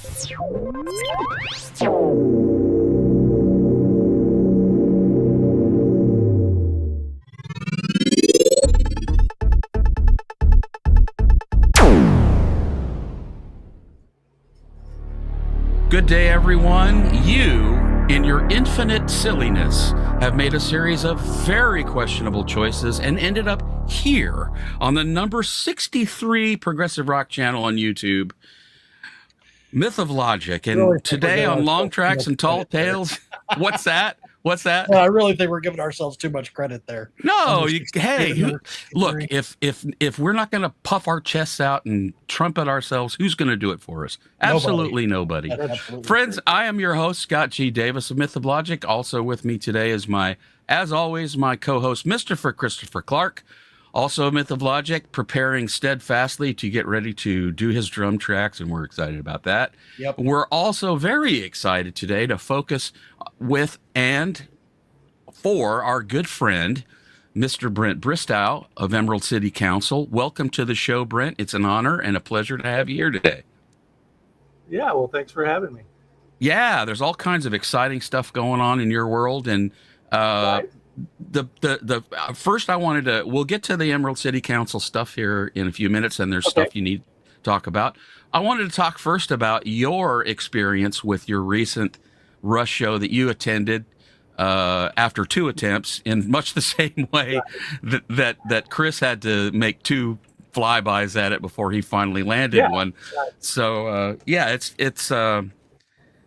Good day, everyone. You, in your infinite silliness, have made a series of very questionable choices and ended up here on the number 63 Progressive Rock channel on YouTube, Myth of Logic. And really today on Long Tracks and Tall Tales, what's that? What's that? Well, I really think we're giving ourselves too much credit there. No, look, if we're not going to puff our chests out and trumpet ourselves, who's going to do it for us? Absolutely nobody. Absolutely Friends, true. I am your host, Scott G. Davis of Myth of Logic. Also with me today is as always, my co-host, Mr. Christopher Clark, also of Myth of Logic, preparing steadfastly to get ready to do his drum tracks, and we're excited about that. Yep. We're also very excited today to focus with and for our good friend, Mr. Brent Bristow of Emerald City Council. Welcome to the show, Brent. It's an honor and a pleasure to have you here today. Yeah, well, thanks for having me. Yeah, there's all kinds of exciting stuff going on in your world, and Right. the first we'll get to the Emerald City Council stuff here in a few minutes, and there's stuff you need to talk about. I wanted to talk first about your experience with your recent Rush show that you attended after two attempts, in much the same way that Chris had to make two flybys at it before he finally landed one. Right. So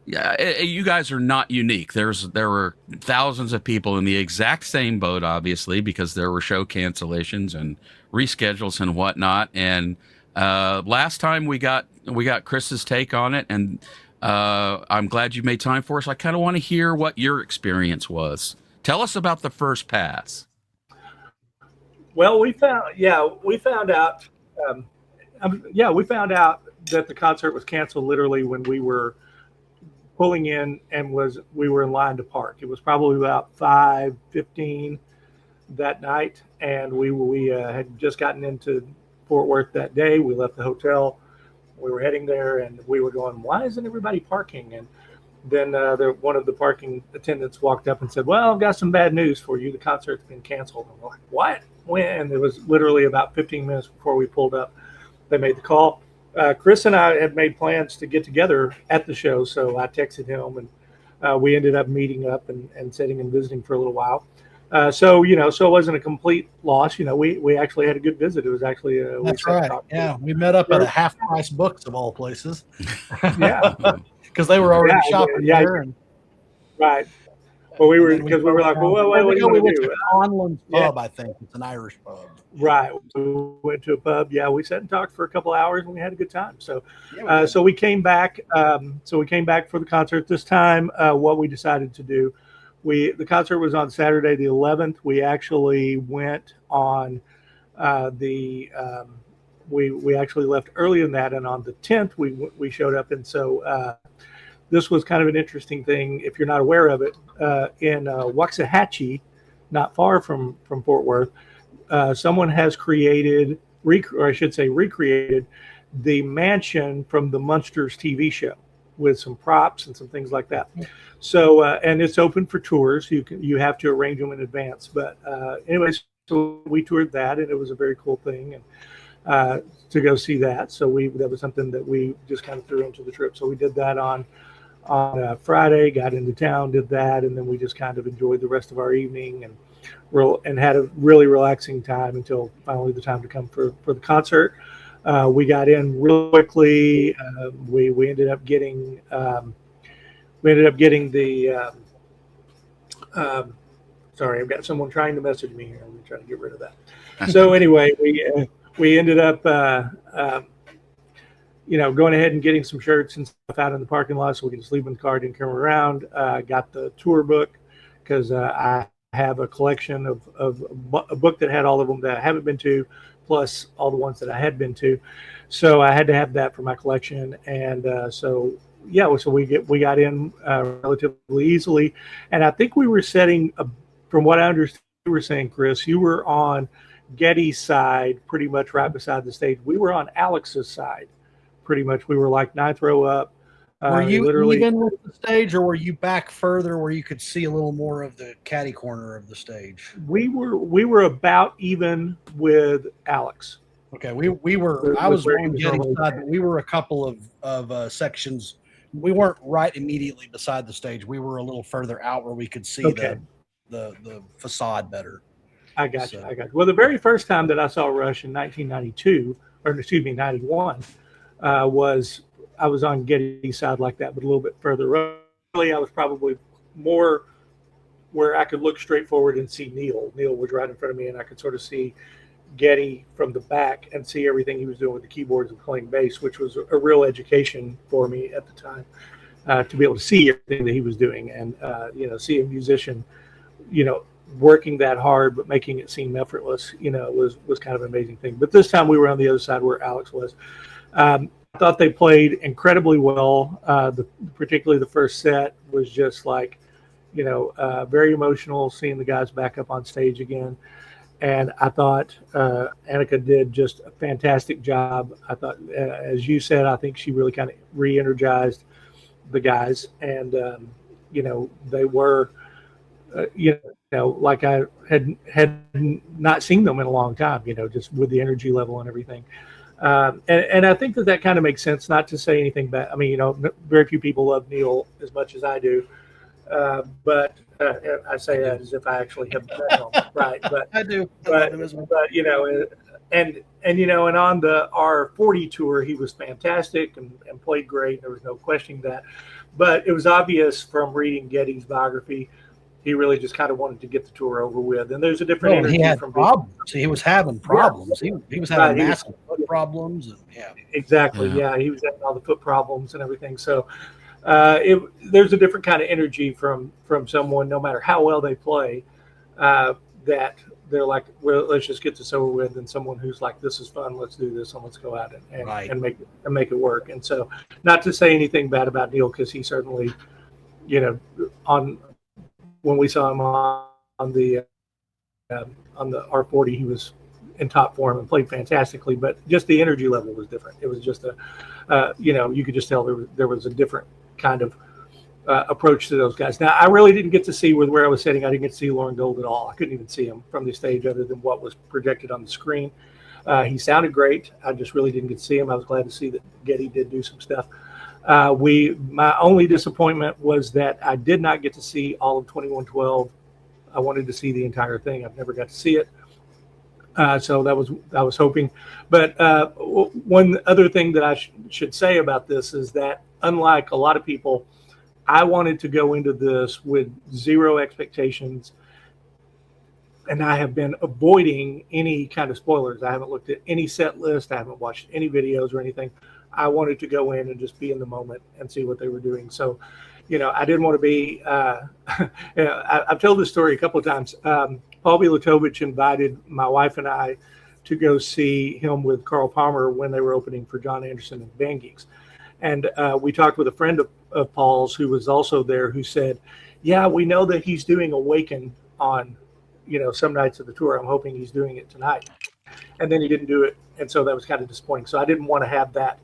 you guys are not unique. There were thousands of people in the exact same boat, obviously, because there were show cancellations and reschedules and whatnot. And last time we got Chris's take on it, and I'm glad you made time for us. I kind of want to hear what your experience was. Tell us about the first pass. Well, we found out that the concert was canceled literally when we were pulling in and we were in line to park. It was probably about 5:15 that night, and we had just gotten into Fort Worth that day. We left the hotel. We were heading there, and we were going, why isn't everybody parking? And then one of the parking attendants walked up and said, well, I've got some bad news for you. The concert's been canceled. And we're like, what? When? And it was literally about 15 minutes before we pulled up. They made the call. Chris and I had made plans to get together at the show, so I texted him, and we ended up meeting up and sitting and visiting for a little while. So it wasn't a complete loss. We actually had a good visit. It was actually that's right. Yeah, we met up at a Half Price Books of all places. Yeah, because they were already shopping there. And, right. Well, we were like, well, what do you want to do? Conlon's Pub, I think it's an Irish pub. Right. We went to a pub. Yeah, we sat and talked for a couple of hours, and we had a good time. So, so we came back. So we came back for the concert this time. What we decided to do. The concert was on Saturday the 11th. We actually went on we actually left earlier than that, and on the 10th we showed up. And so this was kind of an interesting thing, if you're not aware of it, in Waxahachie, not far from Fort Worth. Someone has recreated the mansion from the Munsters TV show with some props and some things like that. So, and it's open for tours. You have to arrange them in advance. But anyways, so we toured that, and it was a very cool thing, and to go see that. So that was something that we just kind of threw into the trip. So we did that on Friday, got into town, did that, and then we just kind of enjoyed the rest of our evening and had a really relaxing time until finally the time to come for the concert. We got in real quickly. We ended up getting the. Sorry, I've got someone trying to message me here. I'm trying to get rid of that. So anyway, we ended up going ahead and getting some shirts and stuff out in the parking lot so we could just leave them in the car, didn't come around. Got the tour book because I have a collection of a book that had all of them that I haven't been to, plus all the ones that I had been to. So I had to have that for my collection. And so we got in relatively easily. And I think we were from what I understood, you were saying, Chris, you were on Getty's side, pretty much right beside the stage. We were on Alex's side, pretty much. We were like ninth row up. Were you Literally, even with the stage, or were you back further where you could see a little more of the caddy corner of the stage? we were about even with Alex. Okay, we were. I With was where he on was Getty's normally. side, but we were a couple of sections. We weren't right immediately beside the stage. We were a little further out where we could see Okay, the facade better. I got you. So I got you. Well, the very first time that I saw Rush in 1992, or excuse me, 91, was I was on Getty's side like that, but a little bit further. Really, I was probably more where I could look straight forward and see Neil. Neil was right in front of me, and I could sort of see Getty from the back and see everything he was doing with the keyboards and playing bass, which was a real education for me at the time, to be able to see everything that he was doing and see a musician, working that hard but making it seem effortless. Was kind of an amazing thing. But this time we were on the other side where Alex was. I thought they played incredibly well. Particularly the first set was just like, very emotional seeing the guys back up on stage again. And I thought Annika did just a fantastic job. I thought, as you said, I think she really kind of re-energized the guys, and they were, like I had not seen them in a long time. Just with the energy level and everything. And I think that kind of makes sense. Not to say anything bad. I mean, very few people love Neil as much as I do. But I say that as if I actually have met him, right? But I do. but and on the R40 tour, he was fantastic and played great. There was no questioning that. But it was obvious from reading Getty's biography, he really just kind of wanted to get the tour over with. And there's a different energy he had from problems. He was having problems. He was having Right, massive foot problems, and exactly. Yeah. Yeah, he was having all the foot problems and everything. So there's a different kind of energy from someone, no matter how well they play, that they're like, well, let's just get this over with, than someone who's like, this is fun, let's do this, and let's go out and, Right. and make it work. And so, not to say anything bad about Neil, because he certainly, on when we saw him on the R40, he was in top form and played fantastically, but just the energy level was different. It was just you could just tell there was a different kind of approach to those guys. Now, I really didn't get to see where I was sitting. I didn't get to see Lauren Gold at all. I couldn't even see him from the stage other than what was projected on the screen. He sounded great. I just really didn't get to see him. I was glad to see that Getty did do some stuff. My only disappointment was that I did not get to see all of 2112. I wanted to see the entire thing. I've never got to see it. So I was hoping. But one other thing that I should say about this is that, unlike a lot of people, I wanted to go into this with zero expectations, and I have been avoiding any kind of spoilers. I haven't looked at any set list. I haven't watched any videos or anything. I wanted to go in and just be in the moment and see what they were doing. So, I didn't want to be. I've told this story a couple of times. Paul Bilatovich invited my wife and I to go see him with Carl Palmer when they were opening for John Anderson and Band Geeks. And we talked with a friend of Paul's who was also there, who said, yeah, we know that he's doing Awaken on, some nights of the tour. I'm hoping he's doing it tonight. And then he didn't do it. And so that was kind of disappointing. So I didn't want to have that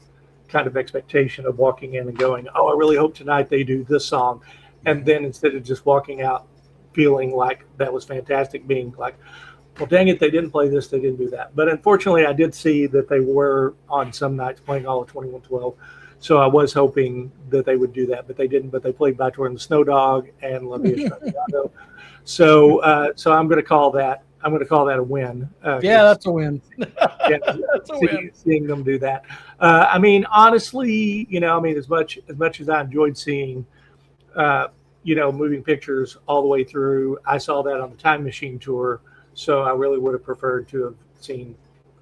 kind of expectation of walking in and going, oh, I really hope tonight they do this song. And then instead of just walking out feeling like that was fantastic, being like, well, dang it, they didn't play this, they didn't do that. But unfortunately, I did see that they were on some nights playing all of 2112. So I was hoping that they would do that, but they didn't. But they played By and the Snow Dog and La Via Traviata. So I'm going to call that. I'm going to call that a win. Yeah, that's a win. Yeah, That's a win. seeing them do that. I mean, honestly, as much as I enjoyed seeing, moving pictures all the way through, I saw that on the Time Machine tour. So I really would have preferred to have seen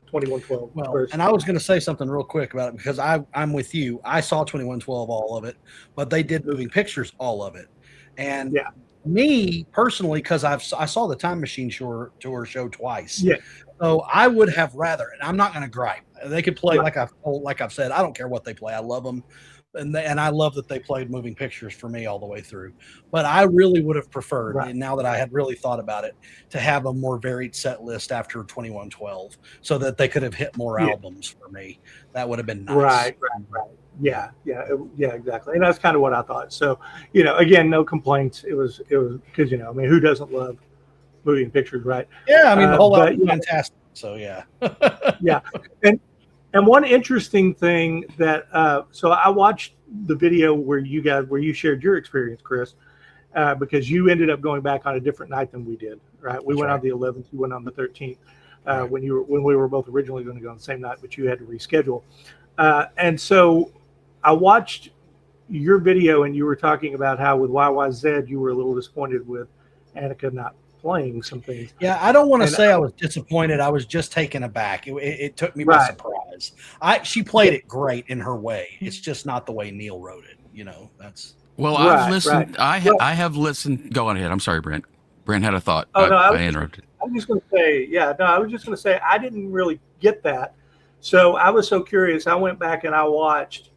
2112 Well, first. and I was going to say something real quick about it, because I'm with you. I saw 2112, all of it, but they did moving pictures, all of it. And Yeah. me personally, because I saw the Time Machine tour show twice. Yeah. So I would have rather, and I'm not going to gripe. They could play like I've said. I don't care what they play. I love them, and I love that they played moving pictures for me all the way through. But I really would have preferred, Right. and now that I had really thought about it, to have a more varied set list after 2112, so that they could have hit more Yeah. albums for me. That would have been nice. Right. Yeah, exactly. And that's kind of what I thought. So, again, no complaints. It was because, I mean, who doesn't love moving pictures, right? Yeah, I mean, the whole but, album is fantastic. So, yeah. Yeah. And one interesting thing that, so I watched the video where you shared your experience, Chris, because you ended up going back on a different night than we did, right? We went on the 11th, you went on the 13th, when we were both originally going to go on the same night, but you had to reschedule. And so I watched your video, and you were talking about how with YYZ you were a little disappointed with Annika not playing some things. Yeah, I don't want to say I was disappointed. I was just taken aback. It took me by surprise. She played it great in her way. It's just not the way Neil wrote it. That's well. I've listened. I have listened. Go on ahead. I'm sorry, Brent. Brent had a thought. I interrupted. I was just going to say, I was just going to say I didn't really get that. So I was so curious. I went back and I watched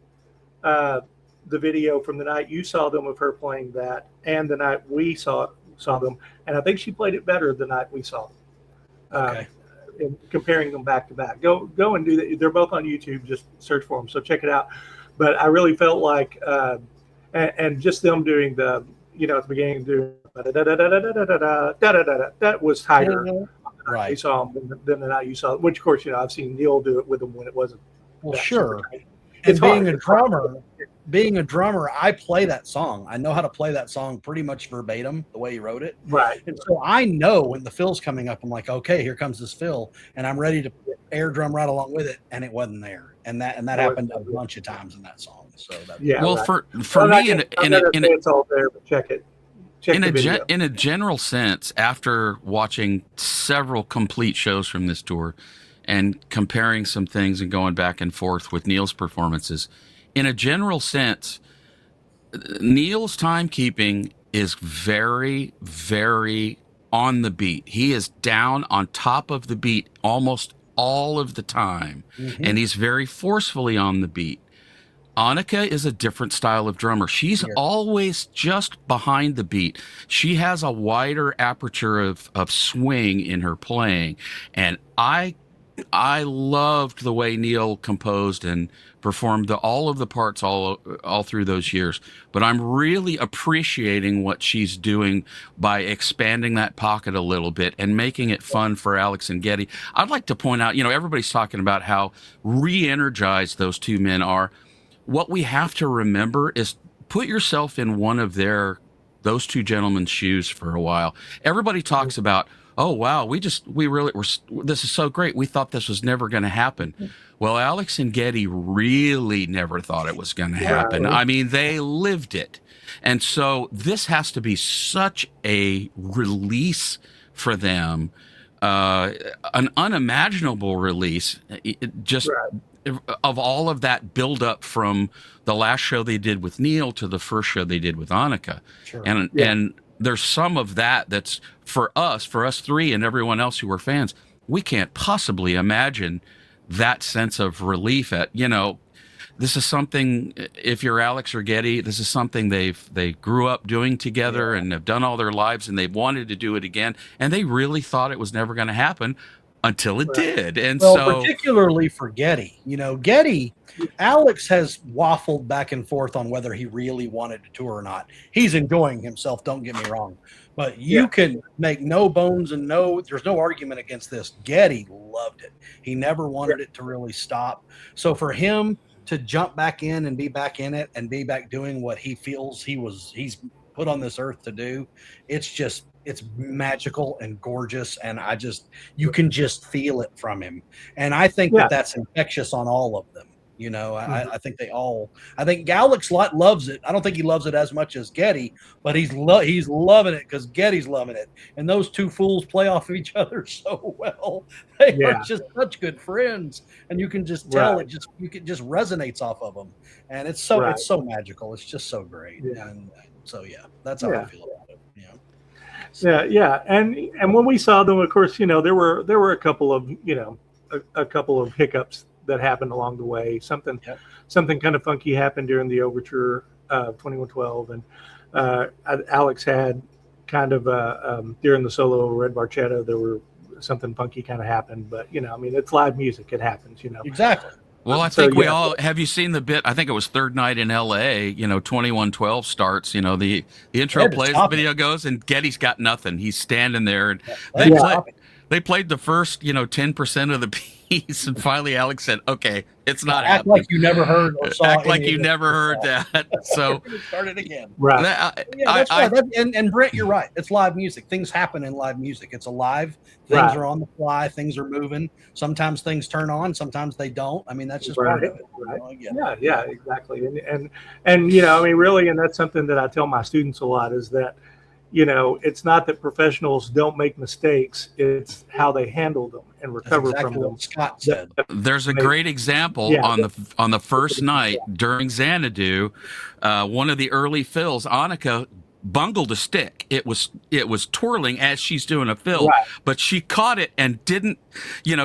the video from the night you saw them of her playing that, and the night we saw them, and I think she played it better the night we saw them. Okay. And comparing them back to back, go and do that. They're both on YouTube. Just search for them, so check it out. But I really felt like, and just them doing the, at the beginning doing that was tighter. Right. You saw them than the night you saw them, which of course I've seen Neil do it with them when it wasn't. Well, sure. It's being a drummer, I play that song. I know how to play that song pretty much verbatim, the way he wrote it. Right. And so I know when the fill's coming up, I'm like, okay, here comes this fill, and I'm ready to air drum right along with it, and it wasn't there. And that happened a bunch of times in that song. So well, for me, it's all there, but check it. In a general sense, after watching several complete shows from this tour and comparing some things and going back and forth with Neil's performances, in a general sense, Neil's timekeeping is very, very on the beat. He is down on top of the beat almost all of the time, and he's very forcefully on the beat. Annika is a different style of drummer. She's always just behind the beat. She has a wider aperture of swing in her playing, and I loved the way Neil composed and performed all of the parts all through those years. But I'm really appreciating what she's doing by expanding that pocket a little bit and making it fun for Alex and Geddy. I'd like to point out, everybody's talking about how re-energized those two men are. What we have to remember is put yourself in one of those two gentlemen's shoes for a while. Everybody talks about, oh, wow, this is so great. We thought this was never going to happen. Well, Alex and Geddy really never thought it was going to happen. I mean, they lived it. And so this has to be such a release for them, an unimaginable release. Of all of that buildup from the last show they did with Neil to the first show they did with Annika. Sure. And there's some of that's for us three and everyone else who were fans, we can't possibly imagine that sense of relief at, this is something, if you're Alex or Geddy, this is something they grew up doing together and have done all their lives, and they wanted to do it again. And they really thought it was never going to happen until it did. And particularly for Geddy, Geddy, Alex has waffled back and forth on whether he really wanted to tour or not. He's enjoying himself, don't get me wrong, but you can make no bones and there's no argument against this. Geddy loved it. He never wanted it to really stop. So for him to jump back in and be back in it and be back doing what he feels he's put on this earth to do, it's magical and gorgeous, and you can just feel it from him. And I think that's infectious on all of them. I think I think Alex loves it. I don't think he loves it as much as Geddy, but he's loving it because Geddy's loving it. And those two fools play off of each other so well. They are just such good friends, and you can just tell it just resonates off of them. And it's so magical. It's just so great. Yeah. And so that's how I feel about it. And when we saw them, of course, there were a couple of hiccups that happened along the way. Something Yep. something kind of funky happened during the overture of 2112, and Alex had kind of during the solo Red Barchetta, there were something funky kind of happened. But I mean, it's live music; it happens. Exactly. Well, I So, think we yeah. all have. You seen the bit? I think it was third night in L.A. 2112 starts. The intro Had to plays, the stop it. video goes, and Getty's got nothing. He's standing there, and They they had to play. stop it. They played the first 10% of the piece, and finally Alex said, "Okay, it's not Act happening. like you never heard or saw. Act like any you of this never heard before. that." So Start it again. Right. Yeah, that's right. And Brent, you're right. It's live music. Things happen in live music. It's alive. Things Right. are on the fly. Things are moving. Sometimes things turn on. Sometimes they don't. I mean, that's just Right, part of it. right. I get it. Yeah, exactly. And I mean, really, and that's something that I tell my students a lot is that, it's not that professionals don't make mistakes; it's how they handle them and That's recover exactly from them. what Scott said. there's a great example Yeah. on the first night during Xanadu. One of the early fills, Annika bungled a stick. It was twirling as she's doing a fill, Right. but she caught it and didn't.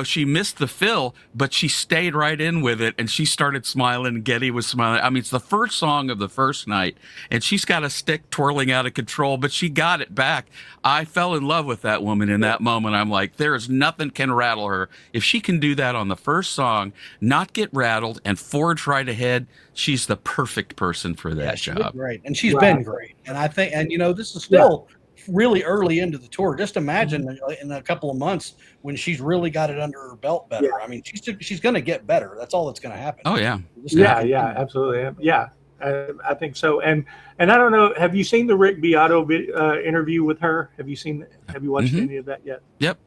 She missed the fill, but she stayed right in with it, and she started smiling. And Getty was smiling. I mean, it's the first song of the first night, and she's got a stick twirling out of control, but she got it back. I fell in love with that woman in that moment. I'm like, there is nothing can rattle her. If she can do that on the first song, not get rattled and forge right ahead, she's the perfect person for that She job. did great, and she's Right. been great. And I think, and this is still really early into the tour. Just imagine in a couple of months when she's really got it under her belt better. Yeah. I mean, she's going to get better. That's all that's going to happen. Oh yeah. Just gonna Yeah, continue. absolutely. Yeah, I think so. And I don't know. Have you seen the Rick Beato interview with her? Have you watched Mhm. any of that yet? Yep.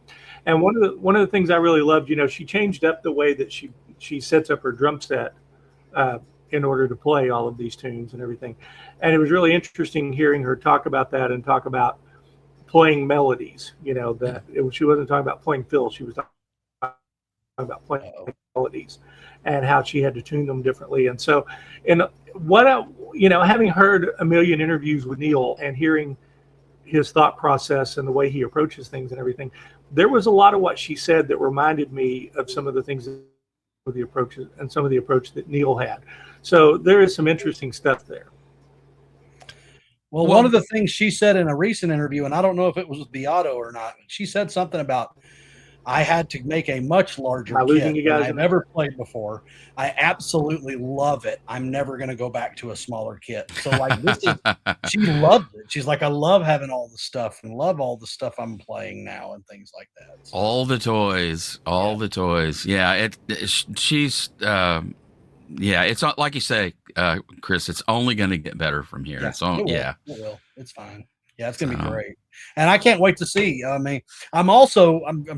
And one of the things I really loved, she changed up the way that she sets up her drum set in order to play all of these tunes and everything. And it was really interesting hearing her talk about that and talk about playing melodies. She wasn't talking about playing fills. She was talking about playing melodies and how she had to tune them differently. And so, having heard a million interviews with Neil and hearing his thought process and the way he approaches things and everything, there was a lot of what she said that reminded me of some of the things with the approaches and some of the approach that Neil had. So there is some interesting stuff there. Well, one of the things she said in a recent interview, and I don't know if it was with Beato or not, she said something about, I had to make a much larger Am I losing kit you guys than I've ever played before. I absolutely love it. I'm never going to go back to a smaller kit. So she loved it. She's like, I love having all the stuff and love all the stuff I'm playing now and things like that. So, All the toys. Yeah, she's it's not like you say, Chris, it's only going to get better from here. it will. It's fine. Yeah, it's going to be great. And I can't wait to see. I mean, I'm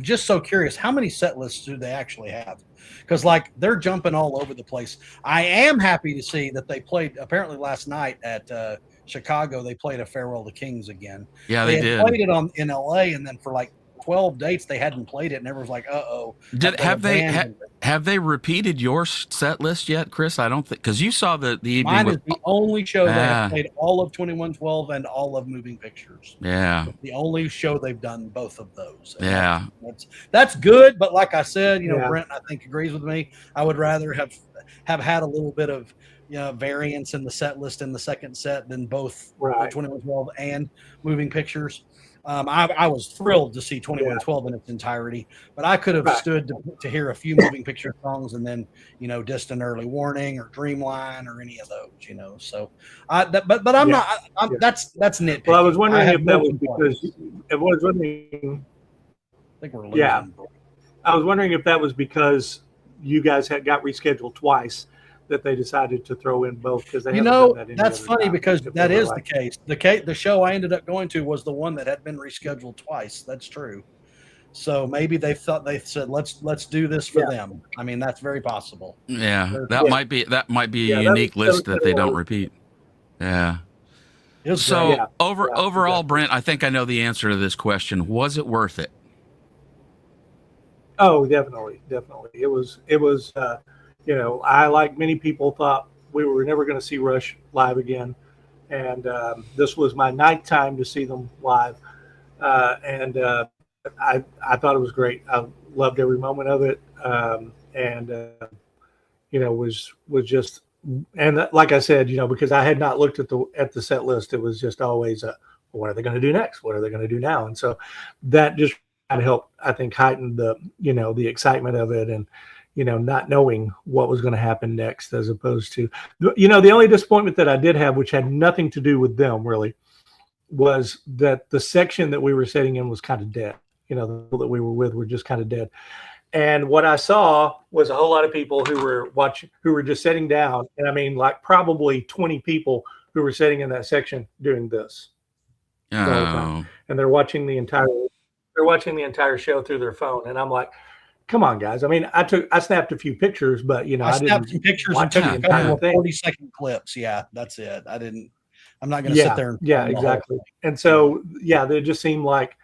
just so curious, how many set lists do they actually have? Because they're jumping all over the place. I am happy to see that they played, apparently last night at Chicago, they played a Farewell to Kings again. Yeah, they did. Played it in LA, and then for 12 dates they hadn't played it, and everyone's like, uh-oh. Have they repeated your set list yet, Chris? I don't think, because you saw the evening. Mine is the only show that have played all of 2112 and all of Moving Pictures. Yeah. The only show they've done both of those. And yeah. That's good, but like I said, Brent, I think, agrees with me. I would rather have had a little bit of variance in the set list in the second set than both 2112 and Moving Pictures. I was thrilled to see 2112 in its entirety, but I could have stood to hear a few Moving Picture songs and then, Distant Early Warning or Dreamline or any of those, So, but I'm not. That's nitpicking. Well, I was wondering if that was complaints. because I think we're losing. Yeah, I was wondering if that was because you guys got rescheduled twice, that they decided to throw in both, because they that's funny because that is the case. The show I ended up going to was the one that had been rescheduled twice. That's true. So maybe they said let's do this for them. I mean, that's very possible. Yeah, that might be a unique list that they don't repeat. Yeah. So overall, Brent, I think I know the answer to this question. Was it worth it? Oh, definitely. It was. I, like many people, thought we were never going to see Rush live again. And this was my night time to see them live. And I thought it was great. I loved every moment of it. was just, and like I said, because I had not looked at the set list, it was just always what are they going to do next? What are they going to do now? And so that just kind of helped, I think, heighten the excitement of it, and not knowing what was going to happen next, as opposed to, the only disappointment that I did have, which had nothing to do with them really, was that the section that we were sitting in was kind of dead. The people that we were with were just kind of dead. And what I saw was a whole lot of people who were just sitting down. And I mean, like probably 20 people who were sitting in that section doing this. The whole time. And they're watching the entire show through their phone. And I'm like, come on, guys. I mean, I snapped a few pictures, but I snapped some pictures and took a couple of 40-second clips. Yeah, that's it. I'm not going to sit there and exactly. And so, they just seem like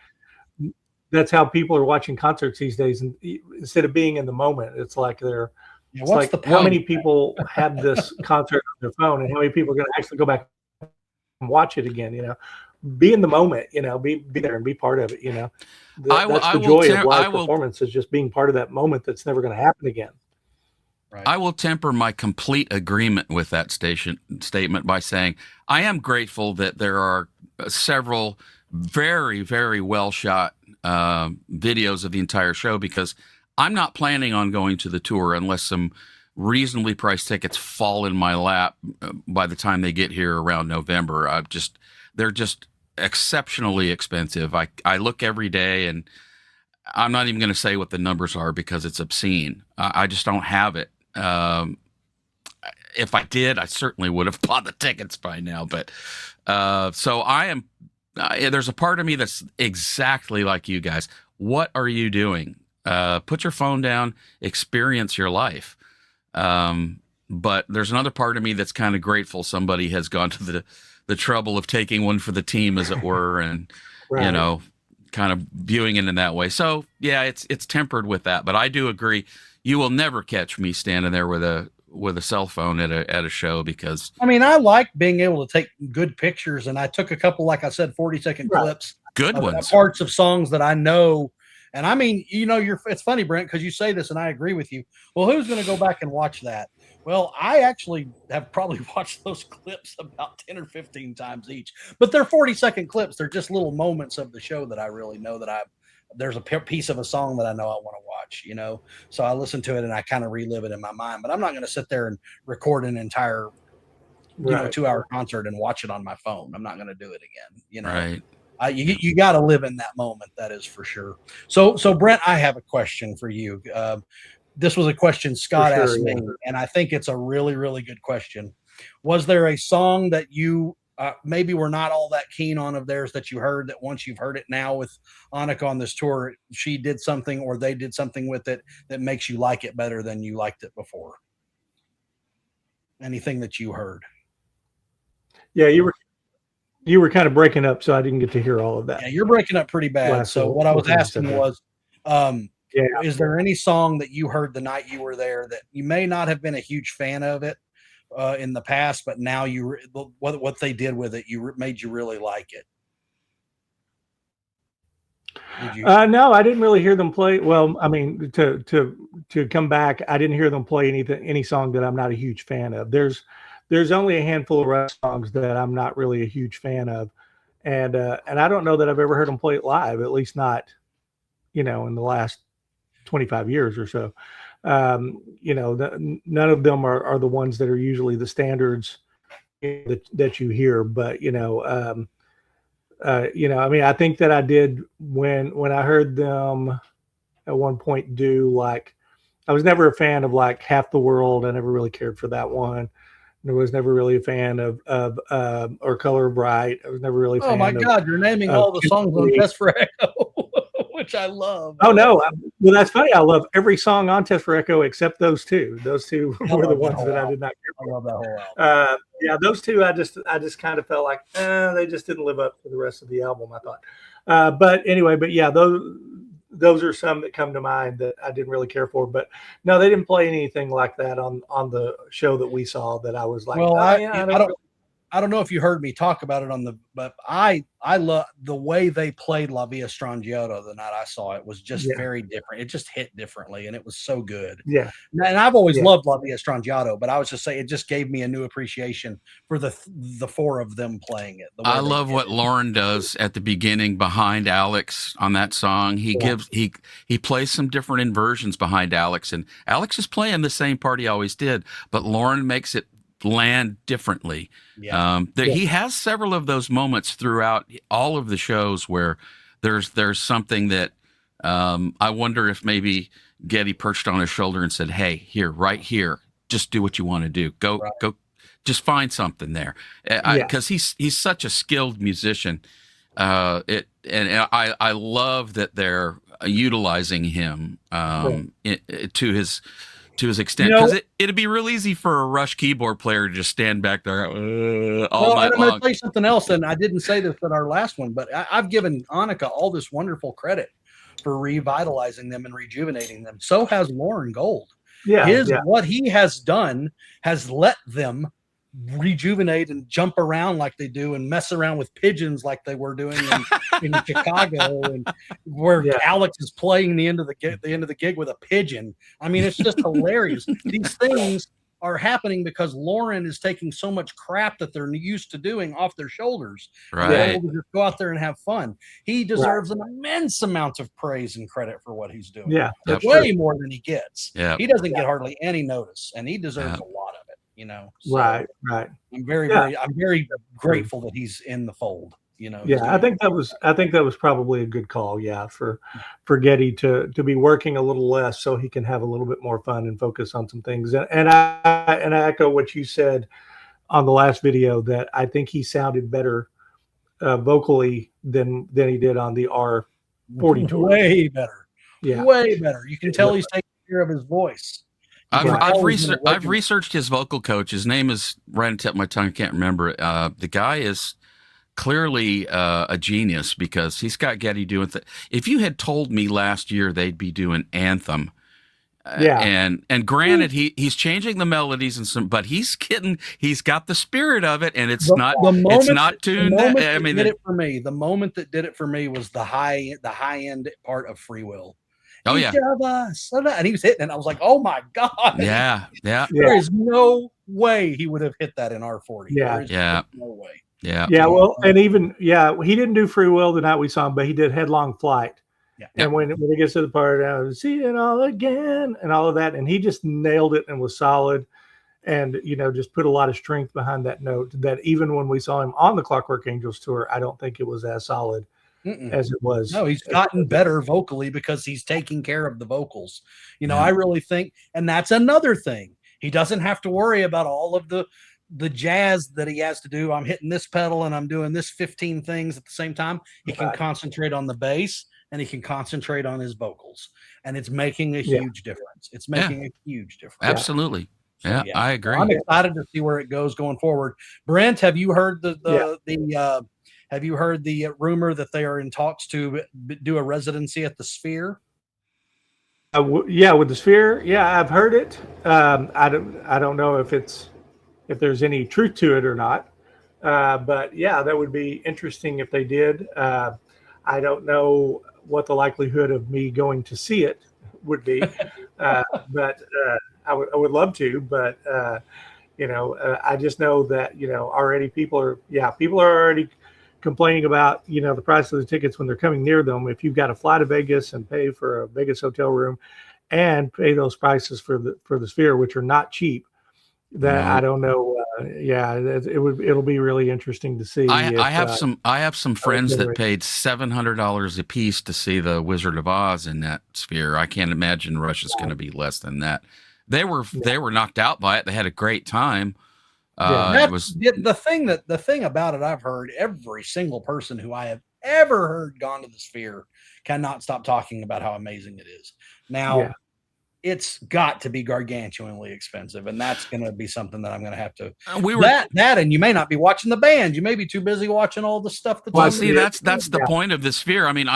that's how people are watching concerts these days. And instead of being in the moment, it's like how many people have this concert on their phone, and how many people are going to actually go back and watch it again? Be in the moment, be there and be part of it. That's the joy of live performance, is just being part of that moment that's never going to happen again. Right. I will temper my complete agreement with that statement by saying I am grateful that there are several very, very well shot videos of the entire show, because I'm not planning on going to the tour unless some reasonably priced tickets fall in my lap by the time they get here around November. They're just exceptionally expensive. I look every day, and I'm not even going to say what the numbers are because it's obscene. I just don't have it. If I did, I certainly would have bought the tickets by now. But so I am. There's a part of me that's exactly like you guys. What are you doing? Put your phone down, experience your life. But there's another part of me that's kind of grateful somebody has gone to the trouble of taking one for the team, as it were, and right. Kind of viewing it in that way. So yeah, it's tempered with that. But I do agree. You will never catch me standing there with a cell phone at a show, because I mean, I like being able to take good pictures, and I took a couple, like I said, 40-second clips, good ones, parts of songs that I know. And I mean, it's funny, Brent, because you say this and I agree with you. Well, who's going to go back and watch that? Well, I actually have probably watched those clips about 10 or 15 times each, but they're 40-second clips. They're just little moments of the show that I really know that there's a piece of a song that I know I want to watch, so I listen to it and I kind of relive it in my mind, but I'm not going to sit there and record an entire, 2-hour concert and watch it on my phone. I'm not going to do it again, Right. You got to live in that moment. That is for sure. So Brent, I have a question for you. This was a question Scott asked me, and I think it's a really, really good question. Was there a song that you maybe were not all that keen on of theirs that you heard, that once you've heard it now with Annika on this tour, she did something or they did something with it that makes you like it better than you liked it before? Anything that you heard? Yeah, you were kind of breaking up, so I didn't get to hear all of that. Yeah, you're breaking up pretty bad. So what I was asking was, is there any song that you heard the night you were there that you may not have been a huge fan of it in the past, but now what they did with it, made you really like it? Did you? No, I didn't really hear them play. Well, I mean, to come back, I didn't hear them play any song that I'm not a huge fan of. There's only a handful of rock songs that I'm not really a huge fan of, and I don't know that I've ever heard them play it live. At least not, in the last 25 years or so. None of them are the ones that are usually the standards that you hear. But I mean, I think that I did when I heard them at one point do, like, I was never a fan of like Half the World. I never really cared for that one. I was never really a fan of or Color Bright. I was never really a fan. Oh my God, you're naming all the songs on Test for Echo, which I love. Oh no, well that's funny. I love every song on Test for Echo except those two. Those two were the ones that I did not care for. I love that whole album. Yeah, those two I just kind of felt like they just didn't live up to the rest of the album, I thought. But anyway, yeah, those are some that come to mind that I didn't really care for. But no, they didn't play anything like that on the show that we saw that I was like, well, I don't know if you heard me talk about it but I love the way they played La Via Strangiato the night I saw it was just very different. It just hit differently, and it was so good. Yeah. And I've always loved La Via Strangiato, but I was just saying it just gave me a new appreciation for the four of them playing it. I love what Lauren does at the beginning behind Alex on that song. He plays some different inversions behind Alex, and Alex is playing the same part he always did, but Lauren makes it land differently. He has several of those moments throughout all of the shows where there's something that I wonder if maybe Getty perched on his shoulder and said, "Hey, here, right here, just do what you want to do. Go, just find something there." Because he's such a skilled musician. I love that they're utilizing him to his extent, because it'd be real easy for a Rush keyboard player to just stand back there all night long. I'm going to tell you something else, and I didn't say this in our last one, but I've given Annika all this wonderful credit for revitalizing them and rejuvenating them. So has Lauren Gold. What he has done has let them rejuvenate and jump around like they do and mess around with pigeons like they were doing in Chicago, and where Alex is playing the end of the gig with a pigeon. I mean, it's just hilarious. These things are happening because Lauren is taking so much crap that they're used to doing off their shoulders. They're able to just go out there and have fun. He deserves an immense amount of praise and credit for what he's doing. Way more than he gets. He doesn't get hardly any notice, and he deserves a lot of it. So right. I'm very grateful that he's in the fold. I think that was probably a good call. For Getty to be working a little less so he can have a little bit more fun and focus on some things. And I echo what you said on the last video, that I think he sounded better vocally than he did on the R40 tour. Way better. Way better. You can tell he's taking care of his voice. I've researched his vocal coach. His name is right on the tip of my tongue. I can't remember it. The guy is clearly a genius, because he's got Getty doing if you had told me last year they'd be doing Anthem, and granted he's changing the melodies and but he's got the spirit of it, and it's not tuned. The moment that did it for me was the high end part of Free Will. And he was hitting it. I was like, oh my God. There is no way he would have hit that in R40. No way. Well, and even he didn't do Free Will the night we saw him, but he did Headlong Flight. And when he gets to the part see it all again and all of that, and he just nailed it and was solid, and just put a lot of strength behind that note, that even when we saw him on the Clockwork Angels tour, I don't think it was as solid as it was. No, he's gotten better vocally because he's taking care of the vocals. I really think, and that's another thing. He doesn't have to worry about all of the jazz that he has to do. I'm hitting this pedal and I'm doing this 15 things at the same time. He can concentrate on the bass, and he can concentrate on his vocals, and it's making a huge difference. It's making a huge difference. Absolutely. So, I agree. I'm excited to see where it goes going forward. Brent, have you heard have you heard the rumor that they are in talks to do a residency at the Sphere? With the Sphere. I've heard it. I don't know if there's any truth to it or not. But that would be interesting if they did. I don't know what the likelihood of me going to see it would be, but I would love to. But I just know that already people are already complaining about the price of the tickets when they're coming near them. If you've got to fly to Vegas and pay for a Vegas hotel room and pay those prices for the Sphere, which are not cheap, that I don't know. It'll be really interesting to see. I have some friends that paid $700 a piece to see the Wizard of Oz in that Sphere. I can't imagine Rush is going to be less than that. They were knocked out by it. They had a great time. The thing about it, I've heard every single person who I have ever heard gone to the Sphere cannot stop talking about how amazing it is. Now, it's got to be gargantuanly expensive, and that's going to be something that I'm going to have to. And you may not be watching the band. You may be too busy watching all the stuff that's. Well, see, that's the point of the Sphere. I mean,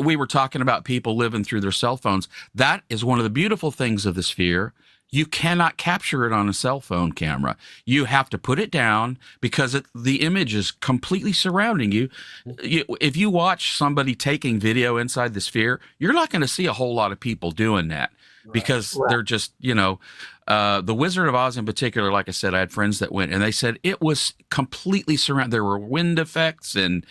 we were talking about people living through their cell phones. That is one of the beautiful things of the Sphere. you cannot capture it on a cell phone camera. You have to put it down because the image is completely surrounding you. If you watch somebody taking video inside the sphere, you're not going to see a whole lot of people doing that because they're just, the Wizard of Oz in particular, like I said, I had friends that went and they said it was completely surrounded. There were wind effects and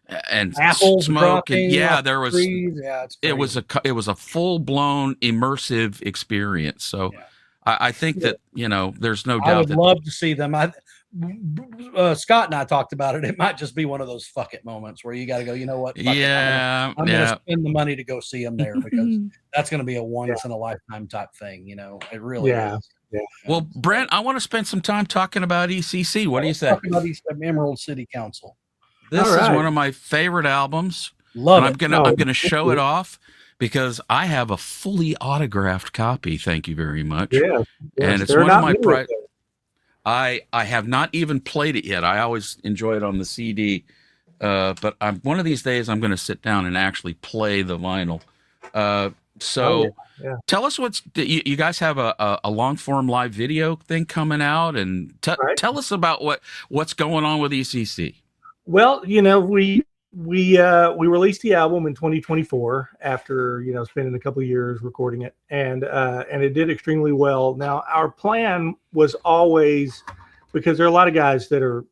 apples smoke dropping, and there was trees. Yeah, it's crazy. it was a full-blown immersive experience. So I think that there's no doubt I would that love to see them. Scott and I talked about it. It might just be one of those fuck it moments where you got to go, you know what? Fuck it. I'm gonna spend the money to go see them there because that's going to be a once in a lifetime type thing. It really is. Yeah. Well, Brent, I want to spend some time talking about ECC. What do you say? Talking about Emerald City Council. This is one of my favorite albums. Love it. I'm gonna show it off because I have a fully autographed copy. Thank you very much. Yeah, and it's one of my pride. I have not even played it yet. I always enjoy it on the CD, but one of these days I'm going to sit down and actually play the vinyl. Tell us you guys have a long form live video thing coming out, and tell us about what's going on with ECC. Well, we released the album in 2024 after spending a couple of years recording it, and it did extremely well. Now our plan was always, because there are a lot of guys that are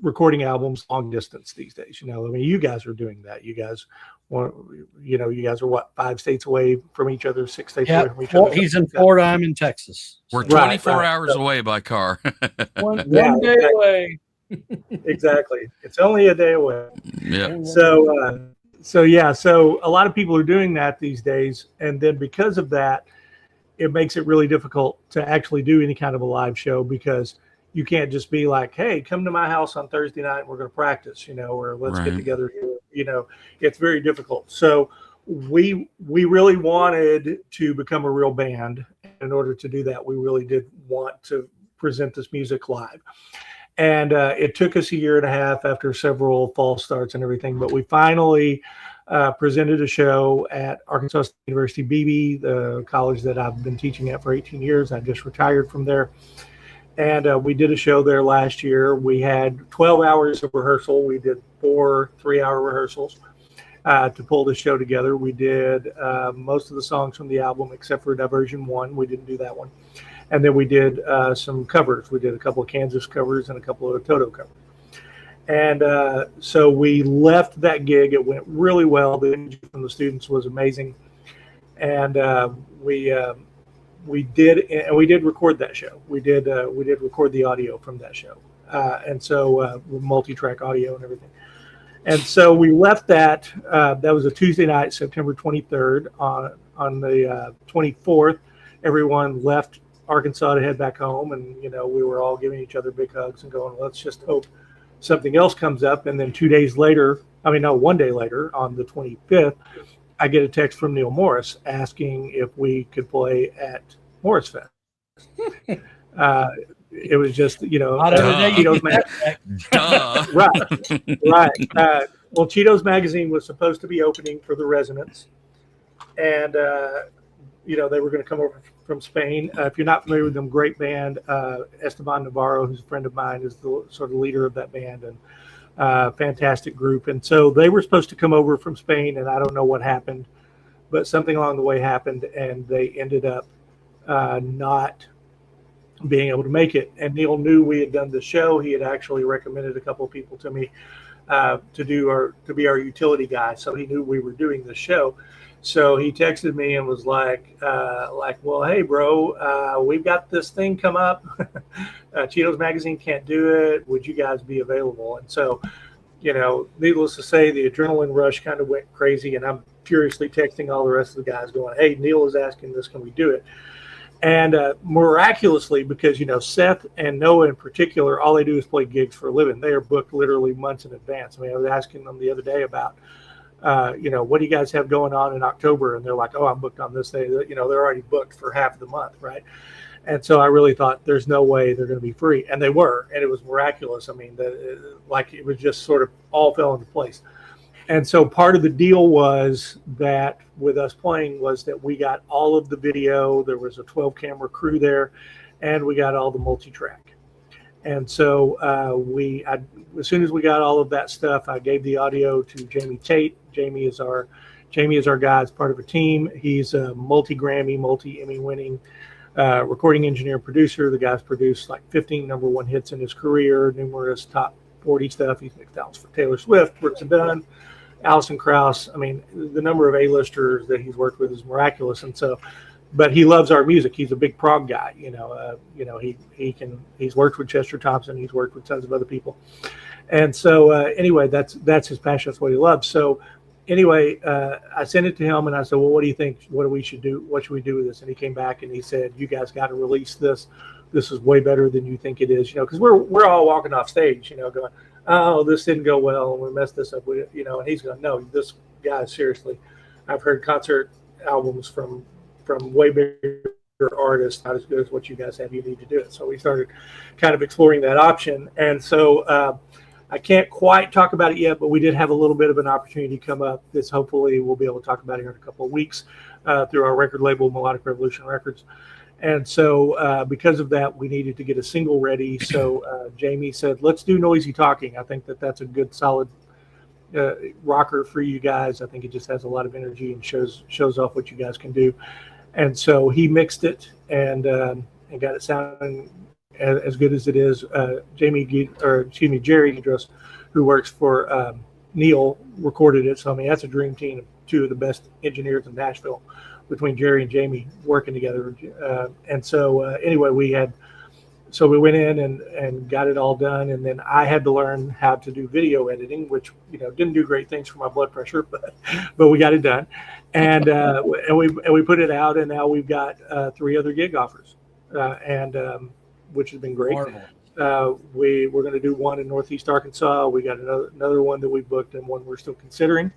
recording albums long distance these days. You guys are doing that. You guys are what, 5 states away from each other, 6 states away from each other. He's in Florida. I'm in Texas. We're 24 hours away by car. one day away. Exactly. It's only a day away. Yeah. So a lot of people are doing that these days, and then because of that, it makes it really difficult to actually do any kind of a live show because you can't just be like, hey, come to my house on Thursday night and we're going to practice, or let's get together here. It's very difficult. So we really wanted to become a real band. In order to do that, we really did want to present this music live. And it took us a year and a half after several false starts and everything, but we finally presented a show at Arkansas State University BB, the college that I've been teaching at for 18 years. I just retired from there. And we did a show there last year. We had 12 hours of rehearsal. We did 4 3-hour rehearsals to pull the show together. We did most of the songs from the album except for Diversion 1. We didn't do that one. And then we did some covers. We did a couple of Kansas covers and a couple of Toto covers. And so we left that gig. It went really well. The energy from the students was amazing. And we did record that show. We did record the audio from that show. And so multi-track audio and everything. And so we left that. That was a Tuesday night, September 23rd. On the 24th, everyone left Arkansas to head back home, and we were all giving each other big hugs and going, let's just hope something else comes up. And then 1 day later, on the 25th, I get a text from Neil Morris asking if we could play at Morris Fest. It was just Cheetos Magazine. Right. Well, Cheetos Magazine was supposed to be opening for the Resonance, and they were going to come over from Spain. If you're not familiar with them, great band. Esteban Navarro, who's a friend of mine, is the sort of leader of that band, and fantastic group. And so they were supposed to come over from Spain, and I don't know what happened, but something along the way happened, and they ended up not being able to make it. And Neil knew we had done the show. He had actually recommended a couple of people to me to be our utility guy. So he knew we were doing the show. So he texted me and was like, well, hey, bro, we've got this thing come up. Cheetos Magazine can't do it. Would you guys be available? And so, needless to say, the adrenaline rush kind of went crazy. And I'm furiously texting all the rest of the guys going, hey, Neil is asking this. Can we do it? And miraculously, because, Seth and Noah in particular, all they do is play gigs for a living. They are booked literally months in advance. I mean, I was asking them the other day about, what do you guys have going on in October? And they're like, oh, I'm booked on this day. They're already booked for half the month, right? And so I really thought there's no way they're going to be free. And they were, and it was miraculous. I mean, it was just sort of all fell into place. And so part of the deal was that with us playing was that we got all of the video. There was a 12 camera crew there, and we got all the multi-track. And so as soon as we got all of that stuff, I gave the audio to Jamie Tate. Jamie is our guy. It's part of a team. He's a multi-Grammy, multi-Emmy winning recording engineer, producer. The guy's produced like 15 number one hits in his career, numerous top 40 stuff. He's mixed albums for Taylor Swift, Brooks and Dunn, Alison Krauss. I mean, the number of A-listers that he's worked with is miraculous. And so, but he loves our music. He's a big prog guy. He's worked with Chester Thompson. He's worked with tons of other people. And so anyway, that's his passion. That's what he loves. So anyway, I sent it to him and I said, well, what do you think? What should we do with this? And he came back and he said, you guys got to release this. This is way better than you think it is, because we're all walking off stage, going, oh, this didn't go well and we messed this up, and he's going, no, this guy, seriously, I've heard concert albums from way bigger artists, not as good as what you guys have. You need to do it. So we started kind of exploring that option. And so I can't quite talk about it yet, but we did have a little bit of an opportunity come up. This hopefully we'll be able to talk about here in a couple of weeks through our record label, Melodic Revolution Records. And so because of that, we needed to get a single ready. So Jamie said, let's do Noisy Talking. I think that's a good, solid rocker for you guys. I think it just has a lot of energy and shows off what you guys can do. And so he mixed it and got it sounding as good as it is. Jerry Gedros, who works for Neil, recorded it. So, I mean, that's a dream team of two of the best engineers in Nashville, between Jerry and Jamie working together. And so anyway, we went in and got it all done. And then I had to learn how to do video editing, which, didn't do great things for my blood pressure, but we got it done. And we put it out, and now we've got 3 other gig offers, which has been great. We're going to do one in Northeast Arkansas. We got another one that we booked and one we're still considering.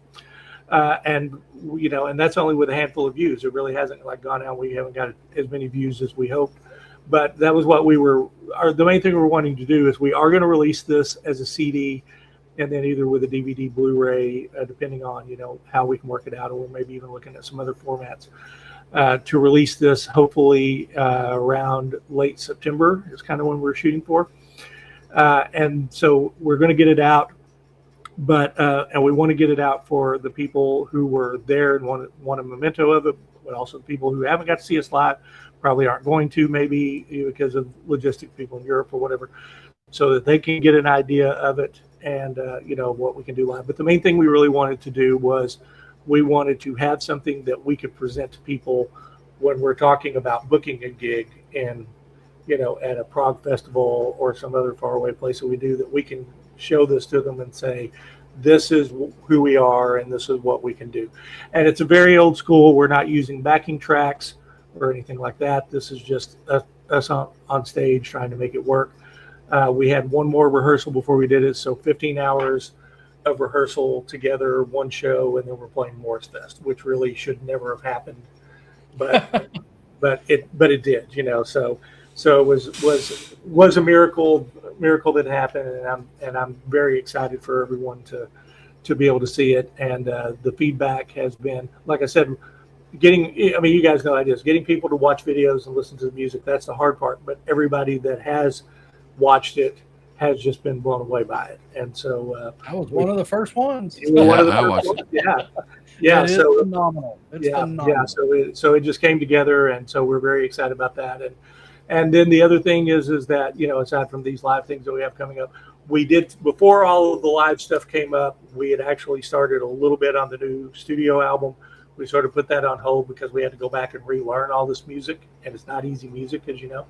And that's only with a handful of views. It really hasn't gone out. We haven't got as many views as we hoped, but that was what the main thing we're wanting to do is we are going to release this as a CD and then either with a DVD, Blu-ray, depending on, how we can work it out, or we're maybe even looking at some other formats to release this hopefully around late September is kind of when we're shooting for. And so we're going to get it out. And we want to get it out for the people who were there and want a memento of it, but also the people who haven't got to see us live, probably aren't going to, maybe because of logistic people in Europe or whatever, so that they can get an idea of it and what we can do live. But the main thing we really wanted to do was we wanted to have something that we could present to people when we're talking about booking a gig in, at a prog festival or some other faraway place that we do, that we can show this to them and say, this is who we are and this is what we can do. And it's a very old school. We're not using backing tracks or anything like that. This is just us on stage trying to make it work. We had one more rehearsal before we did it. So 15 hours of rehearsal together, one show, and then we're playing Morris Fest, which really should never have happened. But it did, So it was a miracle that happened, and I'm very excited for everyone to be able to see it. And the feedback has been, like I said, you guys know how it is, getting people to watch videos and listen to the music. That's the hard part. But everybody that has watched it has just been blown away by it. And so I was one of the first ones. Yeah. So phenomenal. It's phenomenal. Yeah. So it just came together, and so we're very excited about that. And then the other thing is that, aside from these live things that we have coming up, we did, before all of the live stuff came up, we had actually started a little bit on the new studio album. We sort of put that on hold because we had to go back and relearn all this music, and it's not easy music, as you know.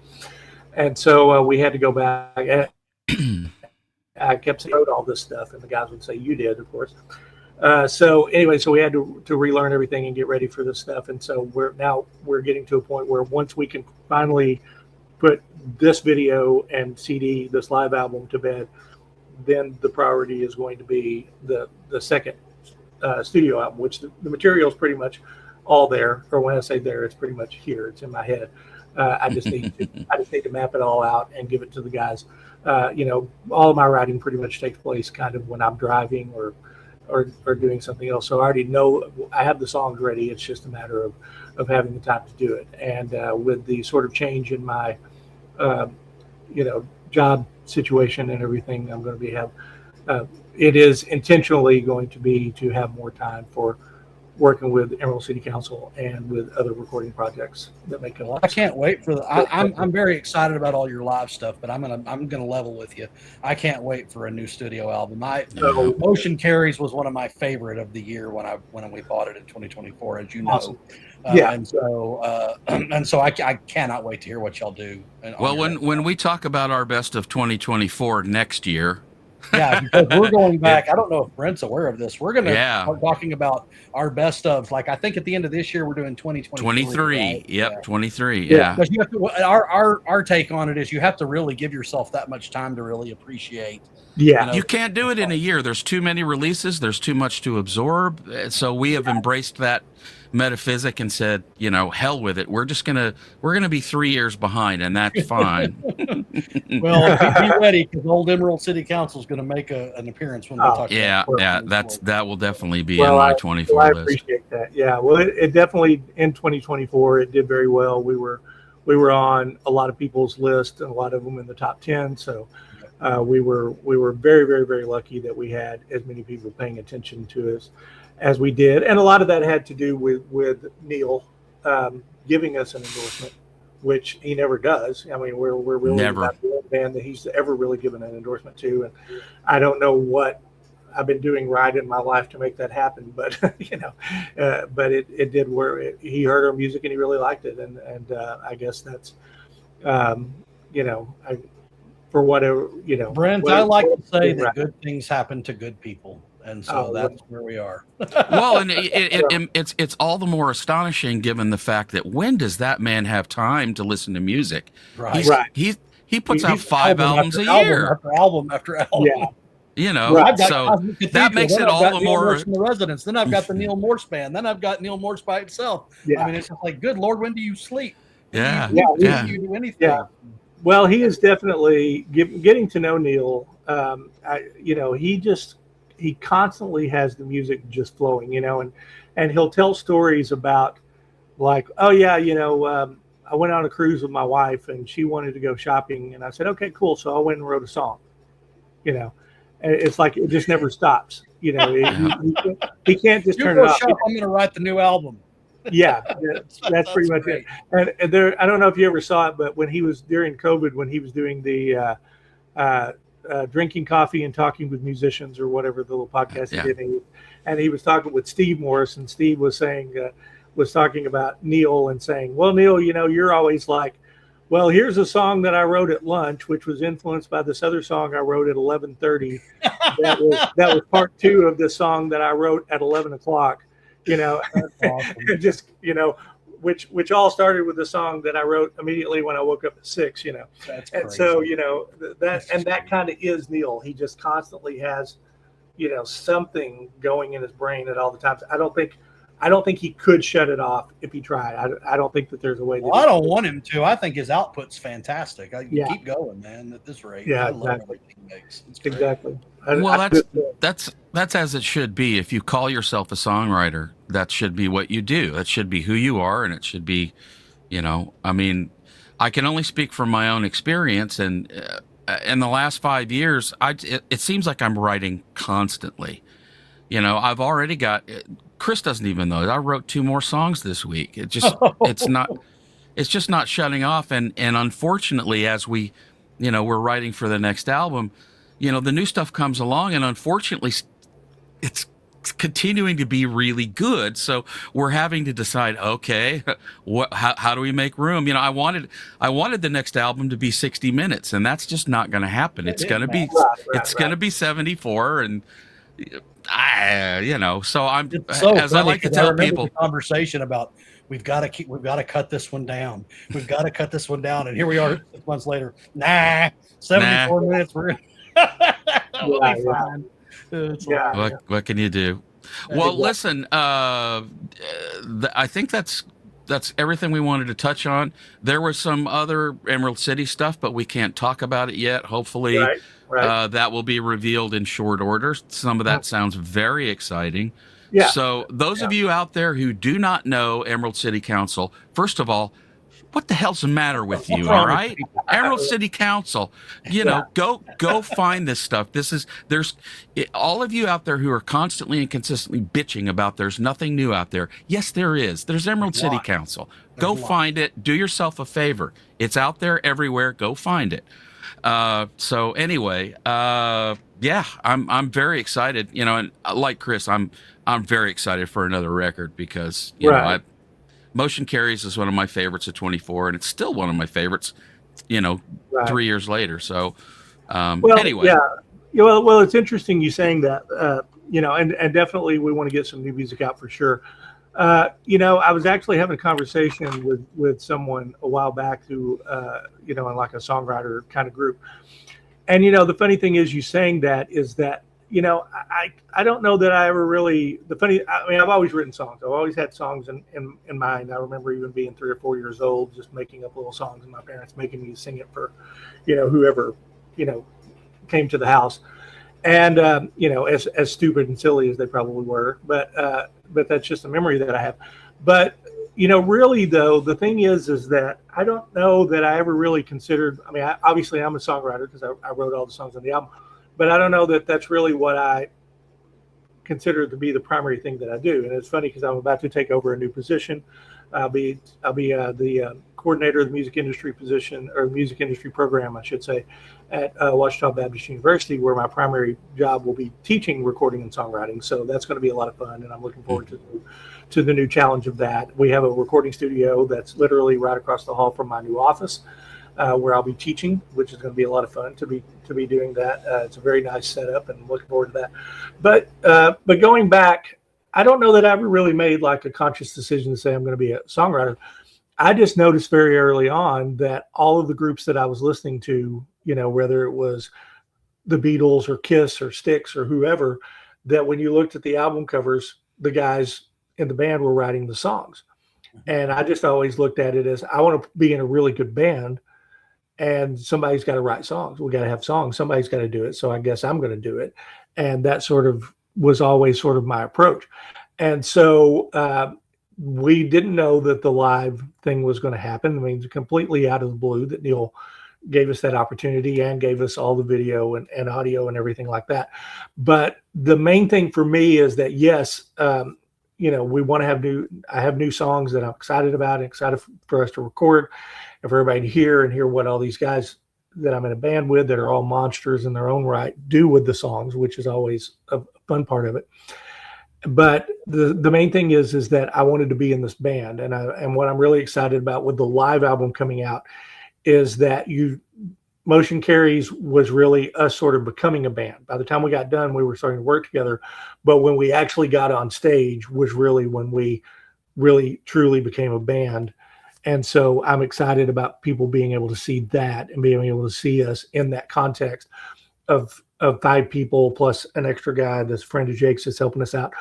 And so we had to go back. I kept saying all this stuff, and the guys would say, you did, of course. So anyway, so we had to relearn everything and get ready for this stuff. And so we're getting to a point where once we can finally put this video and CD, this live album, to bed, then the priority is going to be the second studio album, which the material is pretty much all there. Or when I say there, it's pretty much here. It's in my head. I just need to map it all out and give it to the guys. All of my writing pretty much takes place kind of when I'm driving or or doing something else. So I already know I have the songs ready. It's just a matter of having the time to do it. And with the sort of change in my uh, job situation and everything, I'm going to have. It is intentionally going to be to have more time for working with Emerald City Council and with other recording projects that may come up. I can't wait for I'm very excited about all your live stuff, but I'm gonna level with you. I can't wait for a new studio album. Motion Carries was one of my favorite of the year when we bought it in 2024, as you know. Awesome. And so I cannot wait to hear what y'all do. Well, when we talk about our best of 2024 next year. Yeah, because we're going back. I don't know if Brent's aware of this. We're going to start talking about our best of, like, I think at the end of this year, we're doing 2023. 23. Right? Yep, yeah. 23. Yeah. Because you have to, our take on it is you have to really give yourself that much time to really appreciate. Yeah. You can't do it in a year. There's too many releases. There's too much to absorb. So we have embraced that metaphysic and said, hell with it. We're gonna be 3 years behind, and that's fine. Well, be ready, because old Emerald City Council is going to make an appearance when we talk. That will definitely be in my 24 I list. appreciate that. Yeah, well, it definitely in 2024 it did very well. We were on a lot of people's list, and a lot of them in the top 10. So we were very, very, very lucky that we had as many people paying attention to us as we did, and a lot of that had to do with Neil giving us an endorsement, which he never does. I mean, we're really not the only band that he's ever really given an endorsement to, and I don't know what I've been doing right in my life to make that happen, but but it did work. He heard our music and he really liked it, and I guess that's for whatever Brent, I like to say that good things happen to good people. And so that's where we are. Well, and it's all the more astonishing given the fact that when does that man have time to listen to music? Right. He puts out 5 albums a year. Album after album. Yeah. So that makes it all the more. The Residents. Then I've got the Neil Morse Band. Then I've got Neil Morse by itself. Yeah. I mean, it's just like, good Lord, when do you sleep? When do you do anything? Yeah. Well, he is definitely getting to know Neil. He constantly has the music just flowing, and he'll tell stories about, like, oh yeah, I went on a cruise with my wife and she wanted to go shopping, and I said, okay, cool. So I went and wrote a song, and it's like, it just never stops. He can't just turn it off. I'm going to write the new album. Yeah, that's pretty much great. It. And there, I don't know if you ever saw it, but when he was during COVID, when he was doing the drinking coffee and talking with musicians, or whatever the little podcast he did, and he was talking with Steve Morris, and Steve was saying was talking about Neil and saying, well, Neil, you're always like, well, here's a song that I wrote at lunch, which was influenced by this other song I wrote at 11:30. that was part 2 of this song that I wrote at 11 o'clock. Awesome. Just which all started with the song that I wrote immediately when I woke up at 6. That's and crazy. So that kind of is Neil. He just constantly has something going in his brain at all the times. I don't think he could shut it off if he tried. I don't think that there's a way. I don't want him to. I think his output's fantastic. Keep going, man. At this rate, yeah, I love everything he makes. Exactly. Well, that's as it should be. If you call yourself a songwriter, that should be what you do. That should be who you are, and it should be, I mean, I can only speak from my own experience, and in the last 5 years, it seems like I'm writing constantly. I've already got. Chris doesn't even know. I wrote 2 more songs this week. It's just not shutting off, and unfortunately, as we're writing for the next album, the new stuff comes along, and unfortunately, it's continuing to be really good. So we're having to decide, okay, how do we make room? I wanted the next album to be 60 minutes, and that's just not going to happen. It's going to be going to be 74, and so I'm as I like to tell people, the conversation about we've got to cut this one down. We've got to cut this one down, and here we are 6 months later. 74 minutes. We're we'll be fine. What can you do? Well, listen, I think that's everything we wanted to touch on. There was some other Emerald City stuff, but we can't talk about it yet. Hopefully, Right. That will be revealed in short order. Some of that sounds very exciting. Yeah. So those of you out there who do not know Emerald City Council, first of all, what the hell's the matter with What's you? All wrong with right, people? Emerald City Council. Yeah. Go find this stuff. All of you out there who are constantly and consistently bitching about there's nothing new out there. Yes, there is. There's Emerald There's a City lot. Council. There's Go a lot. find it. Do yourself a favor. It's out there everywhere. Go find it. So anyway, yeah, I'm very excited. And like Chris, I'm very excited for another record because Right. Motion Carries is one of my favorites of 24, and it's still one of my favorites, Right. 3 years later. So, Well, anyway. yeah. Well, it's interesting you saying that, and definitely we want to get some new music out for sure. I was actually having a conversation with someone a while back who, in like a songwriter kind of group. And, the funny thing is you saying that is that, I don't know that I ever really, I've always written songs. I've always had songs in mind. I remember even being 3 or 4 years old, just making up little songs and my parents making me sing it for, whoever, came to the house. And, as stupid and silly as they probably were, but that's just a memory that I have. But, really though, the thing is that I don't know that I ever really considered, obviously I'm a songwriter because I wrote all the songs on the album, but I don't know that that's really what I consider to be the primary thing that I do. And it's funny because I'm about to take over a new position. I'll be the coordinator of the music industry position, or music industry program, I should say, at Ouachita Baptist University, where my primary job will be teaching recording and songwriting. So that's going to be a lot of fun, and I'm looking forward to the new challenge of that. We have a recording studio that's literally right across the hall from my new office, where I'll be teaching, which is going to be a lot of fun to be doing that. It's a very nice setup, and I'm looking forward to that. But going back, I don't know that I ever really made like a conscious decision to say I'm going to be a songwriter. I just noticed very early on that all of the groups that I was listening to, whether it was the Beatles or Kiss or Styx or whoever, that when you looked at the album covers, the guys in the band were writing the songs. And I just always looked at it as I want to be in a really good band, and somebody's got to write songs. We got to have songs. Somebody's got to do it. So I guess I'm going to do it. And that sort of was always sort of my approach. And so we didn't know that the live thing was going to happen. Completely out of the blue that Neil gave us that opportunity and gave us all the video and audio and everything like that. But the main thing for me is that, yes, we want to I have new songs that I'm excited about and excited for us to record and for everybody to hear what all these guys that I'm in a band with that are all monsters in their own right do with the songs, which is always a fun part of it. But the main thing is that I wanted to be in this band, and what I'm really excited about with the live album coming out is that Motion Carries was really us sort of becoming a band. By the time we got done, we were starting to work together, but when we actually got on stage was really when we really truly became a band. And so I'm excited about people being able to see that and being able to see us in that context of 5 people plus an extra guy that's a friend of Jake's that's helping us out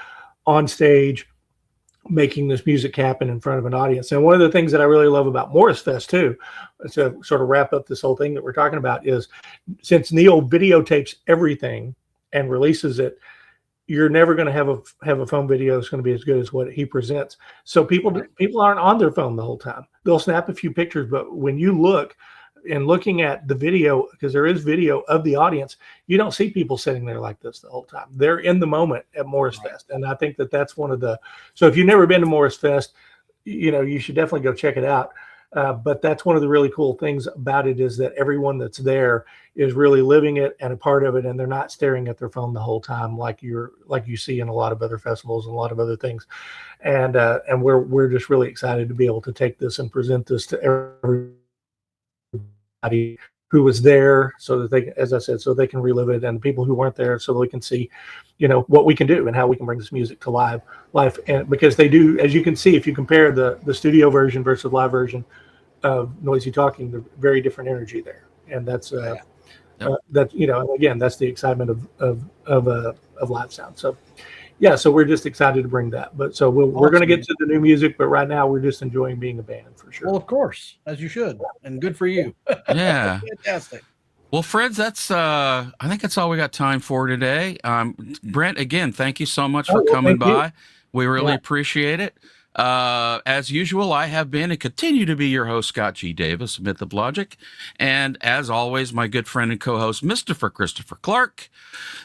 on stage, making this music happen in front of an audience. And one of the things that I really love about Morris Fest too, to sort of wrap up this whole thing that we're talking about, is since Neil videotapes everything and releases it, you're never going to have a phone video that's going to be as good as what he presents. So people aren't on their phone the whole time. They'll snap a few pictures, but when you look and looking at the video, because there is video of the audience, you don't see people sitting there like this the whole time. They're in the moment at Morris Fest. And I think that that's one of the, so if you've never been to Morris Fest, you should definitely go check it out. But that's one of the really cool things about it, is that everyone that's there is really living it and a part of it, and they're not staring at their phone the whole time like you see in a lot of other festivals and a lot of other things. And we're just really excited to be able to take this and present this to everybody who was there, so that they, as I said, so they can relive it, and people who weren't there, so they can see, what we can do and how we can bring this music to life. And because they do, as you can see, if you compare the studio version versus live version of Noisy Talking, they're very different energy there. And that's that, again, that's the excitement of live sound. So yeah, so we're just excited to bring that. But so we're going to get to the new music, but right now we're just enjoying being a band for sure. Well, of course, as you should, and good for you. Yeah. Fantastic. Well, friends, that's I think that's all we got time for today. Brent, again, thank you so much for Oh, well, coming thank you. by. We really Yeah. appreciate it. As usual, I have been and continue to be your host, Scott G. Davis, Myth of Logic. And as always, my good friend and co-host, Mr. Christopher Clark.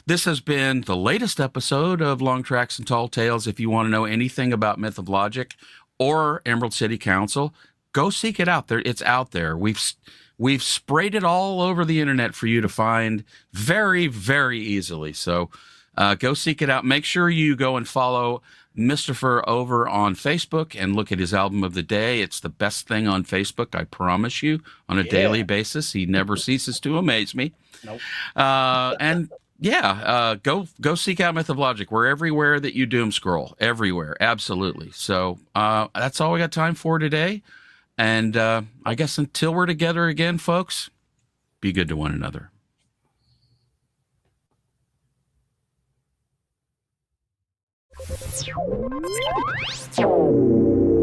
This has been the latest episode of Long Tracks and Tall Tales. If you want to know anything about Myth of Logic or Emerald City Council, go seek it out. There, it's out there. We've sprayed it all over the internet for you to find very, very easily. So go seek it out. Make sure you go and follow Mr. over on Facebook and look at his album of the day. It's the best thing on Facebook, I promise you, on a daily basis. He never ceases to amaze me. Nope. And yeah, go seek out Myth of Logic. We're everywhere that you doom scroll. Everywhere, absolutely. So that's all we got time for today. And I guess until we're together again, folks, be good to one another. You